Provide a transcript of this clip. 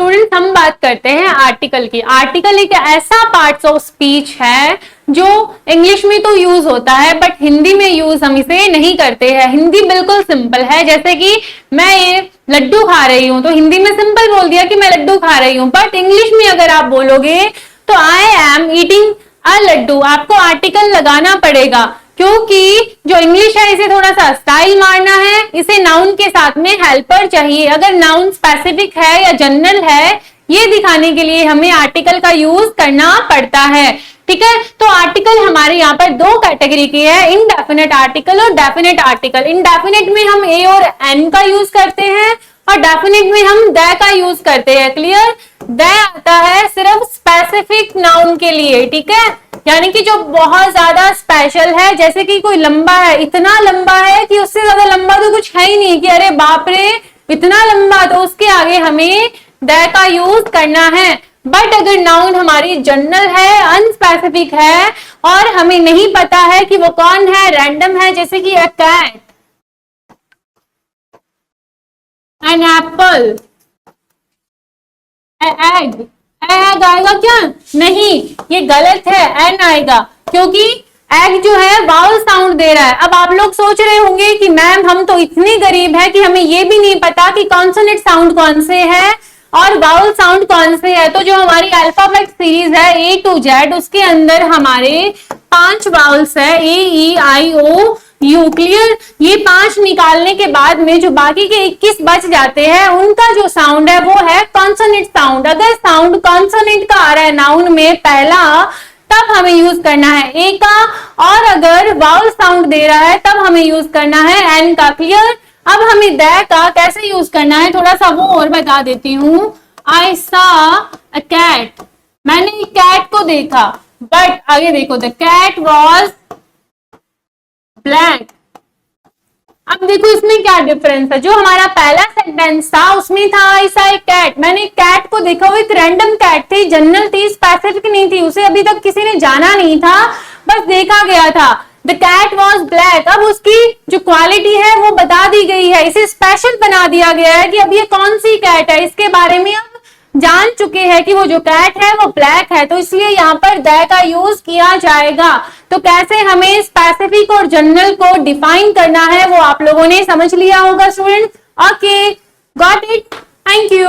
Students हम बात करते हैं आर्टिकल की। आर्टिकल एक ऐसा पार्ट ऑफ स्पीच है जो इंग्लिश में तो यूज होता है बट हिंदी में यूज हम इसे नहीं करते हैं। हिंदी बिल्कुल सिंपल है, जैसे कि मैं ये लड्डू खा रही हूं तो हिंदी में सिंपल बोल दिया कि मैं लड्डू खा रही हूं, बट इंग्लिश में अगर आप बोलोगे तो I am eating a laddoo, आपको आर्टिकल लगाना पड़ेगा क्योंकि जो इंग्लिश है इसे थोड़ा सा स्टाइल मारना है, इसे नाउन के साथ में हेल्पर चाहिए। अगर नाउन स्पेसिफिक है या जनरल है ये दिखाने के लिए हमें आर्टिकल का यूज करना पड़ता है। ठीक है, तो आर्टिकल हमारे यहाँ पर दो कैटेगरी की है, इनडेफिनेट आर्टिकल और डेफिनेट आर्टिकल। इनडेफिनेट में हम ए और एन का यूज करते हैं और डेफिनेट में हम द का यूज करते हैं। क्लियर? द आता है सिर्फ स्पेसिफिक नाउन के लिए, ठीक है, यानी कि जो बहुत ज्यादा स्पेशल है, जैसे कि कोई लंबा है, इतना लंबा है कि उससे ज्यादा लंबा तो कुछ है ही नहीं कि अरे बाप रे इतना लंबा, तो उसके आगे हमें द का यूज करना है। बट अगर नाउन हमारी जनरल है, अनस्पेसिफिक है और हमें नहीं पता है कि वो कौन है, रैंडम है, जैसे कि a cat, an apple, egg, egg आएगा क्या? नहीं, ये गलत है, एन आएगा क्योंकि एग जो है वाउल साउंड दे रहा है। अब आप लोग सोच रहे होंगे कि मैम हम तो इतनी गरीब है कि हमें ये भी नहीं पता कि कॉन्सोनेंट साउंड कौन से है और वाउल साउंड कौन से है। तो जो हमारी अल्फाबेट सीरीज है ए टू जेड, उसके अंदर हमारे 5 वाउल्स है, ए ई आई ओ यू। क्लियर? ये 5 निकालने के बाद में जो बाकी के 21 बच जाते हैं उनका जो साउंड है वो है कॉन्सोनेंट साउंड। अगर साउंड कॉन्सोनेंट का आ रहा है नाउन में पहला, तब हमें यूज करना है ए का, और अगर वाउल साउंड दे रहा है तब हमें यूज करना है एन का। क्लियर? अब हमें द का कैसे यूज करना है थोड़ा सा वो और बता देती हूँ। आई सा अ कैट, मैंने एक कैट को देखा, बट आगे देखो, द कैट वॉज ब्लैक। अब देखो इसमें क्या डिफरेंस है। जो हमारा पहला सेंटेंस था उसमें था आई सा ए कैट, मैंने कैट को देखा, वो एक रैंडम कैट थी, जनरल थी, स्पेसिफिक नहीं थी, उसे अभी तक किसी ने जाना नहीं था, बस देखा गया था। द कैट वॉज ब्लैक, अब उसकी जो क्वालिटी है वो बता दी गई है, इसे स्पेशल बना दिया गया है कि अब ये कौन सी कैट है, इसके बारे में अब जान चुके हैं कि वो जो कैट है वो ब्लैक है, तो इसलिए यहाँ पर द का यूज किया जाएगा। तो कैसे हमें स्पेसिफिक और जनरल को डिफाइन करना है वो आप लोगों ने समझ लिया होगा students. Okay, got it, thank you.